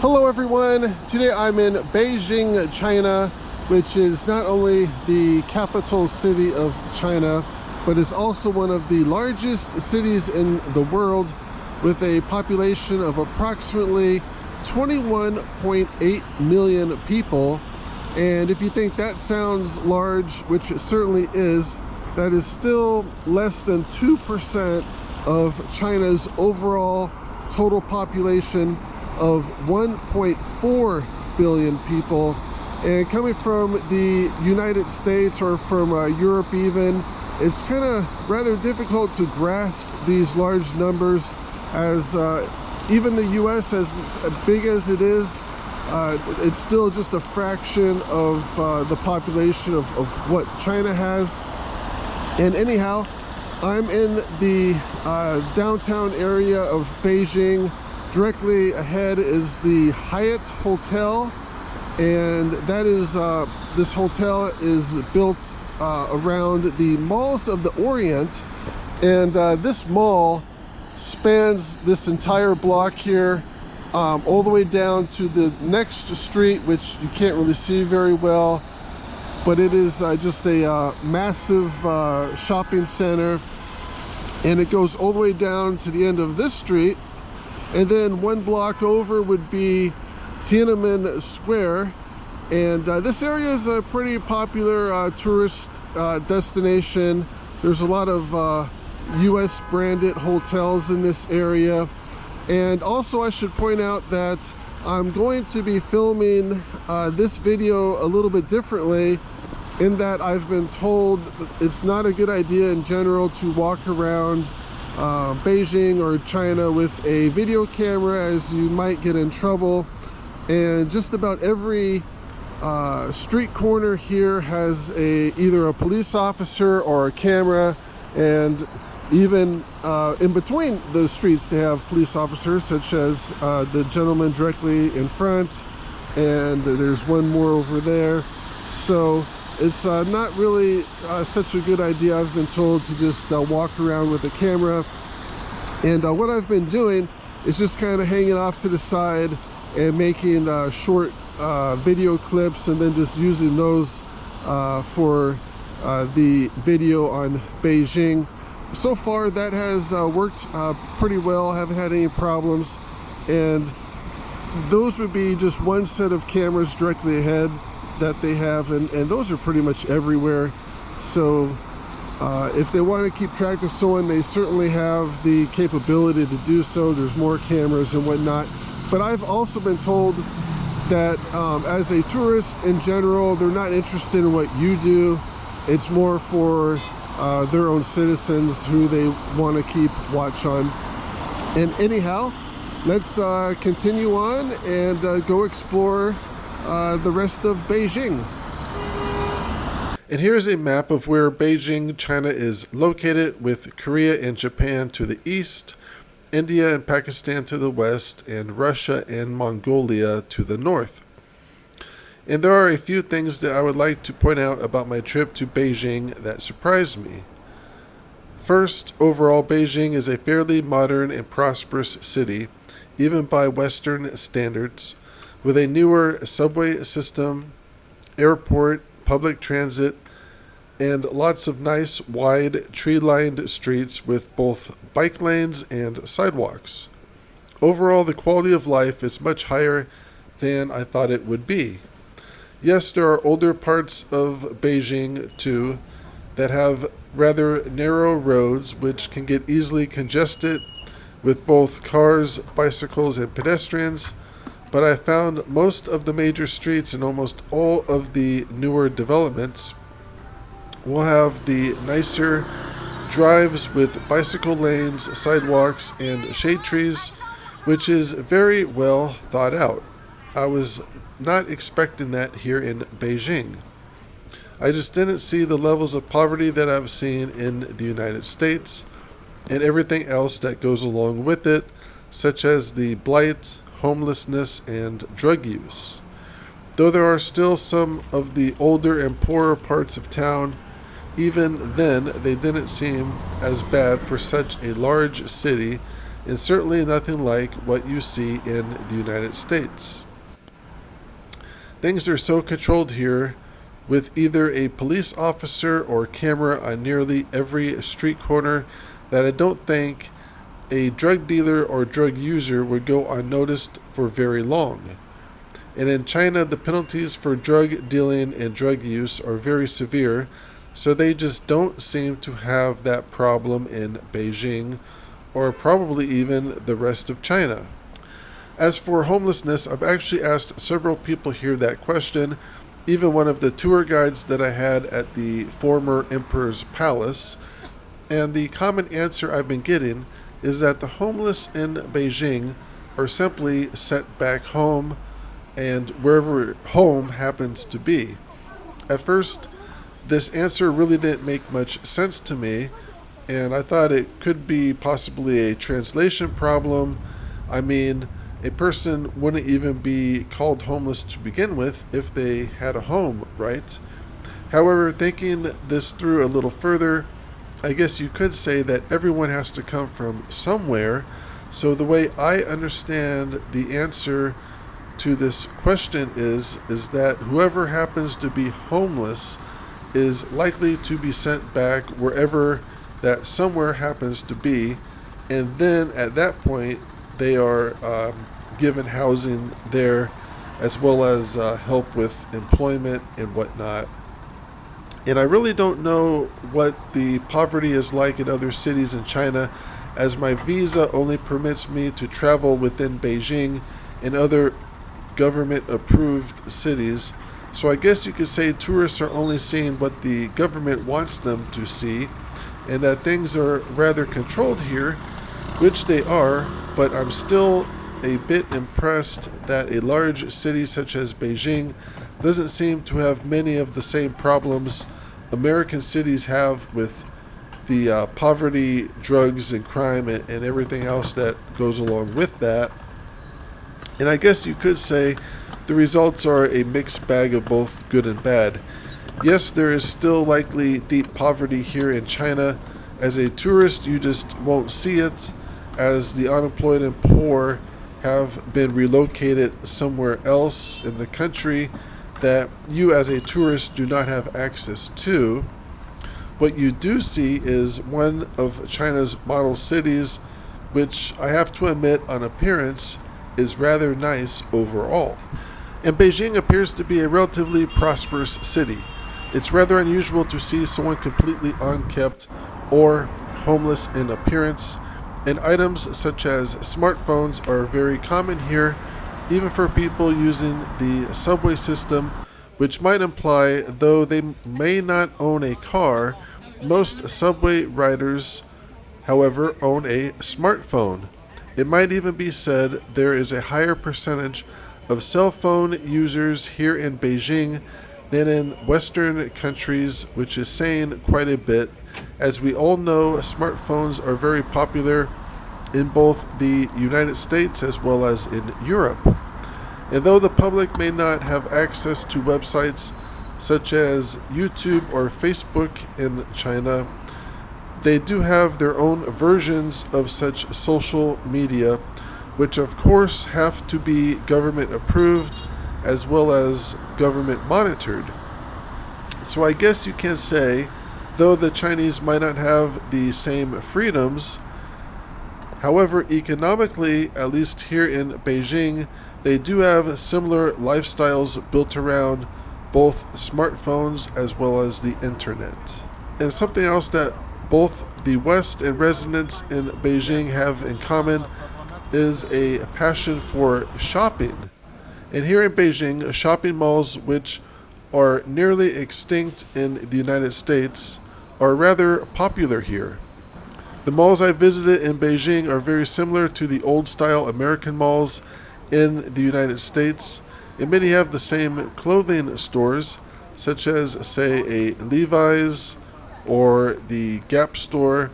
Hello everyone, today I'm in Beijing, China, which is not only the capital city of China, but is also one of the largest cities in the world with a population of approximately 21.8 million people. And if you think that sounds large, which it certainly is, that is still less than 2% of China's overall total population of 1.4 billion people. And coming from the United States or from Europe even, it's kind of rather difficult to grasp these large numbers, as even the US, as big as it is, it's still just a fraction of the population of what China has. And anyhow, I'm in the downtown area of Beijing. Directly ahead is the Hyatt Hotel, and that is this hotel is built around the malls of the Orient, and this mall spans this entire block here, all the way down to the next street, which you can't really see very well, but it is just a massive shopping center, and it goes all the way down to the end of this street. And then one block over would be Tiananmen Square. And this area is a pretty popular tourist destination. There's a lot of US branded hotels in this area. And also I should point out that I'm going to be filming this video a little bit differently, in that I've been told it's not a good idea in general to walk around Beijing or China with a video camera, as you might get in trouble. And just about every street corner here has either a police officer or a camera, and even in between those streets they have police officers, such as the gentleman directly in front, and there's one more over there. So it's not really such a good idea, I've been told, to just walk around with a camera. And what I've been doing is just kind of hanging off to the side and making short video clips, and then just using those for the video on Beijing. So far that has worked pretty well, haven't had any problems. And those would be just one set of cameras directly ahead that they have, and those are pretty much everywhere. So if they want to keep track of someone, they certainly have the capability to do so. There's more cameras and whatnot. But I've also been told that as a tourist in general, they're not interested in what you do. It's more for their own citizens who they want to keep watch on. And anyhow, let's continue on and go explore the rest of Beijing. And here's a map of where Beijing, China is located, with Korea and Japan to the east, India and Pakistan to the west, and Russia and Mongolia to the north. And there are a few things that I would like to point out about my trip to Beijing that surprised me. First, overall, Beijing is a fairly modern and prosperous city, even by Western standards, with a newer subway system, airport, public transit, and lots of nice, wide, tree-lined streets with both bike lanes and sidewalks. Overall, the quality of life is much higher than I thought it would be. Yes, there are older parts of Beijing, too, that have rather narrow roads, which can get easily congested with both cars, bicycles, and pedestrians. But I found most of the major streets and almost all of the newer developments will have the nicer drives with bicycle lanes, sidewalks, and shade trees, which is very well thought out. I was not expecting that here in Beijing. I just didn't see the levels of poverty that I've seen in the United States, and everything else that goes along with it, such as the blight, homelessness, and drug use. Though there are still some of the older and poorer parts of town, even then they didn't seem as bad for such a large city and certainly nothing like what you see in the United States. Things are so controlled here, with either a police officer or camera on nearly every street corner, that I don't think a drug dealer or drug user would go unnoticed for very long. And in China, the penalties for drug dealing and drug use are very severe, so they just don't seem to have that problem in Beijing or probably even the rest of China. As for homelessness, I've actually asked several people here that question, even one of the tour guides that I had at the former emperor's palace, and the common answer I've been getting is that the homeless in Beijing are simply sent back home and wherever home happens to be. At first, this answer really didn't make much sense to me, and I thought it could be possibly a translation problem. I mean, a person wouldn't even be called homeless to begin with if they had a home, right? However, thinking this through a little further, I guess you could say that everyone has to come from somewhere. So the way I understand the answer to this question is that whoever happens to be homeless is likely to be sent back wherever that somewhere happens to be, and then at that point they are given housing there, as well as help with employment and whatnot. And I really don't know what the poverty is like in other cities in China, as my visa only permits me to travel within Beijing and other government approved cities. So I guess you could say tourists are only seeing what the government wants them to see, and that things are rather controlled here, which they are, but I'm still a bit impressed that a large city such as Beijing doesn't seem to have many of the same problems American cities have with the poverty, drugs, and crime, and everything else that goes along with that. And I guess you could say the results are a mixed bag of both good and bad. Yes, there is still likely deep poverty here in China. As a tourist, you just won't see it, as the unemployed and poor have been relocated somewhere else in the country that you as a tourist do not have access to. What you do see is one of China's model cities, which I have to admit on appearance is rather nice overall. And Beijing appears to be a relatively prosperous city. It's rather unusual to see someone completely unkept or homeless in appearance, and items such as smartphones are very common here, even for people using the subway system, which might imply, though they may not own a car, most subway riders, however, own a smartphone. It might even be said there is a higher percentage of cell phone users here in Beijing than in Western countries, which is saying quite a bit. As we all know, smartphones are very popular in both the United States as well as in Europe. And though the public may not have access to websites such as YouTube or Facebook in China, they do have their own versions of such social media, which of course have to be government approved as well as government monitored. So I guess you can say, though the Chinese might not have the same freedoms, however, economically, at least here in Beijing, they do have similar lifestyles built around both smartphones as well as the internet. And something else that both the West and residents in Beijing have in common is a passion for shopping. And here in Beijing, shopping malls, which are nearly extinct in the United States, are rather popular here. The malls I visited in Beijing are very similar to the old-style American malls in the United States, and many have the same clothing stores, such as, say, a Levi's or the Gap store,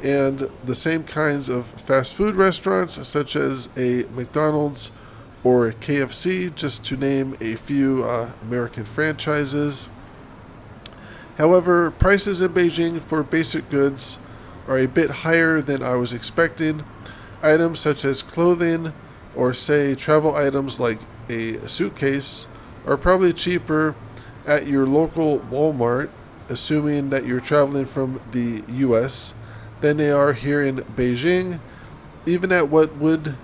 and the same kinds of fast food restaurants, such as a McDonald's or KFC, just to name a few American franchises. However, prices in Beijing for basic goods are a bit higher than I was expecting. Items such as clothing or, say, travel items like a suitcase are probably cheaper at your local Walmart, assuming that you're traveling from the US, than they are here in Beijing, even at what would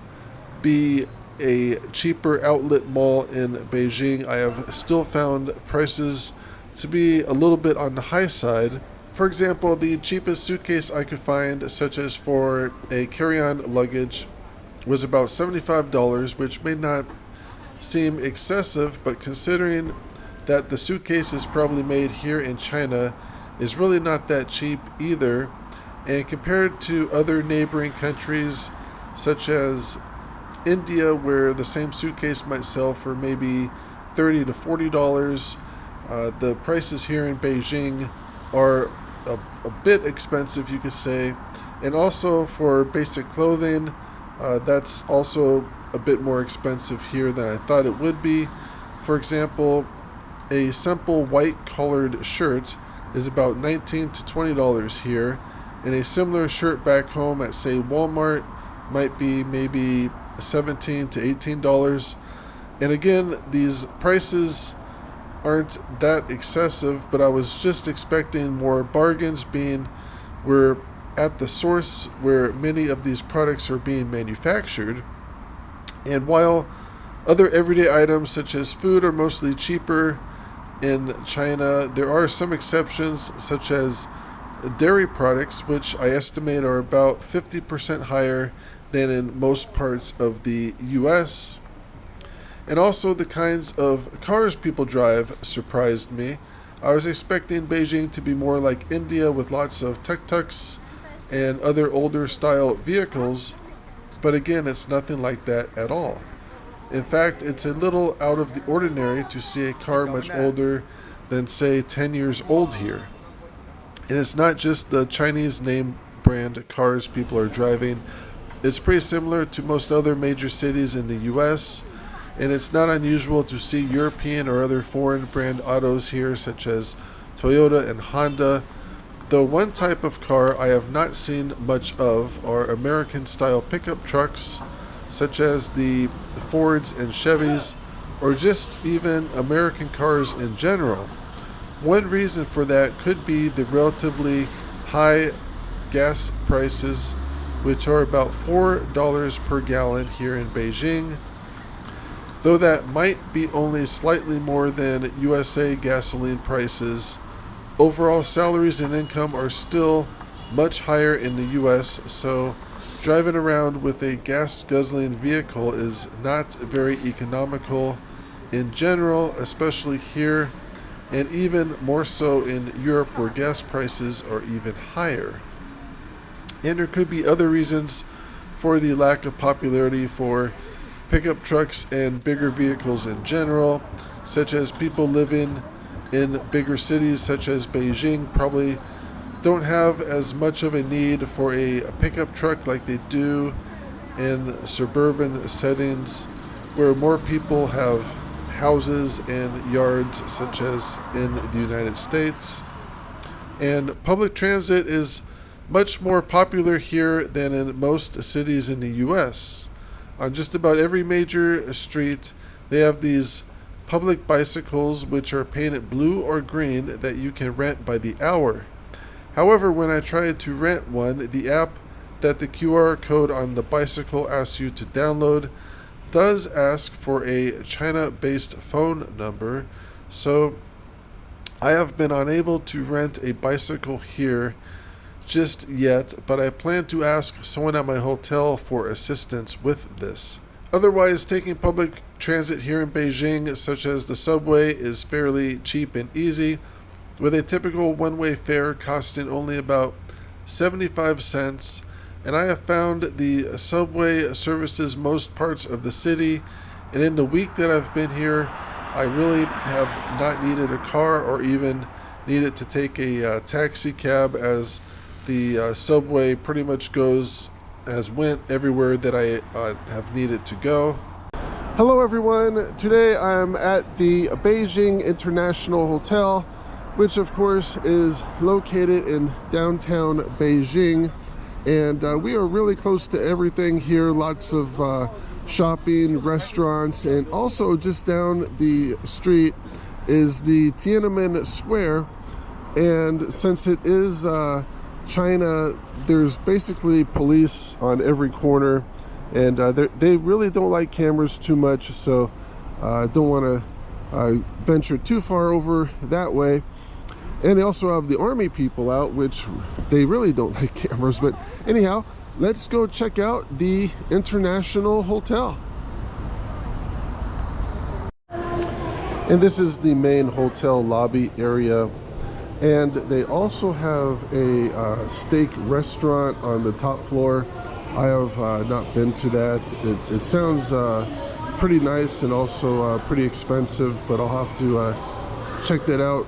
be a cheaper outlet mall in Beijing. I have still found prices to be a little bit on the high side. For example, the cheapest suitcase I could find, such as for a carry-on luggage, was about $75, which may not seem excessive, but considering that the suitcase is probably made here in China, is really not that cheap either. And compared to other neighboring countries such as India, where the same suitcase might sell for maybe $30 to $40, the prices here in Beijing are a bit expensive, you could say. And also for basic clothing, that's also a bit more expensive here than I thought it would be. For example, a simple white collared shirt is about $19 to $20 here, and a similar shirt back home at, say, Walmart might be maybe $17 to $18. And again, these prices aren't that excessive, but I was just expecting more bargains, being we're at the source where many of these products are being manufactured. And while other everyday items such as food are mostly cheaper in China, there are some exceptions, such as dairy products, which I estimate are about 50% higher than in most parts of the US. And also the kinds of cars people drive surprised me. I was expecting Beijing to be more like India with lots of tuk-tuks and other older style vehicles, but again, it's nothing like that at all. In fact, it's a little out of the ordinary to see a car much older than, say, 10 years old here. And it's not just the Chinese name brand cars people are driving. It's pretty similar to most other major cities in the US, and it's not unusual to see European or other foreign brand autos here, such as Toyota and Honda. Though one type of car I have not seen much of are American-style pickup trucks, such as the Fords and Chevys, or just even American cars in general. One reason for that could be the relatively high gas prices, which are about $4 per gallon here in Beijing. Though that might be only slightly more than USA gasoline prices, overall salaries and income are still much higher in the US, so driving around with a gas-guzzling vehicle is not very economical in general, especially here, and even more so in Europe, where gas prices are even higher. And there could be other reasons for the lack of popularity for pickup trucks and bigger vehicles in general, such as people living in bigger cities such as Beijing probably don't have as much of a need for a pickup truck like they do in suburban settings where more people have houses and yards, such as in the United States. And public transit is much more popular here than in most cities in the US. On just about every major street, they have these public bicycles which are painted blue or green that you can rent by the hour. However, when I tried to rent one, the app that the QR code on the bicycle asks you to download does ask for a China-based phone number, so I have been unable to rent a bicycle here just yet, but I plan to ask someone at my hotel for assistance with this. Otherwise, taking public transit here in Beijing, such as the subway, is fairly cheap and easy, with a typical one-way fare costing only about 75 cents. And I have found the subway services most parts of the city, and in the week that I've been here, I really have not needed a car or even needed to take a taxi cab, as the subway pretty much went everywhere that I have needed to go. Hello everyone, today I'm at the Beijing International Hotel, which of course is located in downtown Beijing. And we are really close to everything here. Lots of shopping, restaurants, and also just down the street is the Tiananmen Square. And since it is China, there's basically police on every corner, and they really don't like cameras too much, so I don't want to venture too far over that way. And they also have the army people out, which they really don't like cameras. But anyhow, let's go check out the International Hotel. And this is the main hotel lobby area. And they also have a steak restaurant on the top floor. I have not been to that. It sounds pretty nice and also pretty expensive, but I'll have to check that out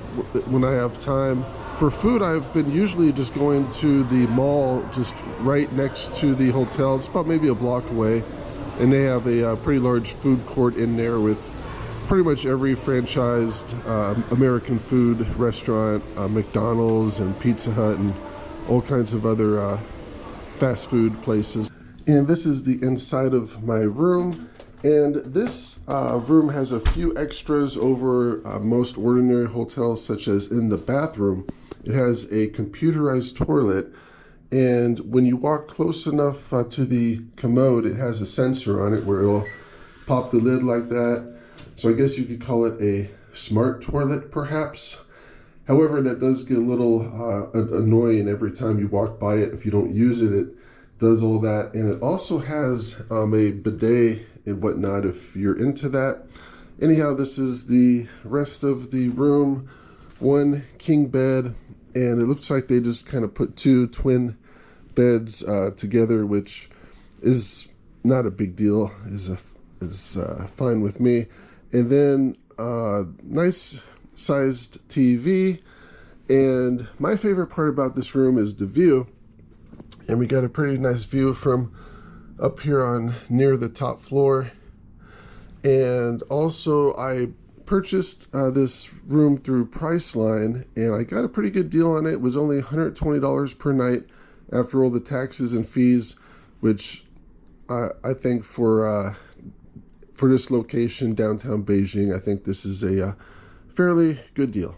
when I have time. For food, I've been usually just going to the mall just right next to the hotel. It's about maybe a block away, and they have a pretty large food court in there with pretty much every franchised American food restaurant, McDonald's and Pizza Hut and all kinds of other fast food places. And this is the inside of my room. And this room has a few extras over most ordinary hotels, such as in the bathroom. It has a computerized toilet, and when you walk close enough to the commode, it has a sensor on it where it'll pop the lid like that. So I guess you could call it a smart toilet, perhaps. However, that does get a little annoying every time you walk by it. If you don't use it, it does all that. And it also has a bidet and whatnot if you're into that. Anyhow, this is the rest of the room. One king bed, and it looks like they just kind of put two twin beds together, which is not a big deal, is fine with me. And then nice sized TV. And my favorite part about this room is the view. And we got a pretty nice view from up here on near the top floor. And also I purchased this room through Priceline, and I got a pretty good deal on it. It was only $120 per night after all the taxes and fees, which I think for this location, downtown Beijing, I think this is a fairly good deal.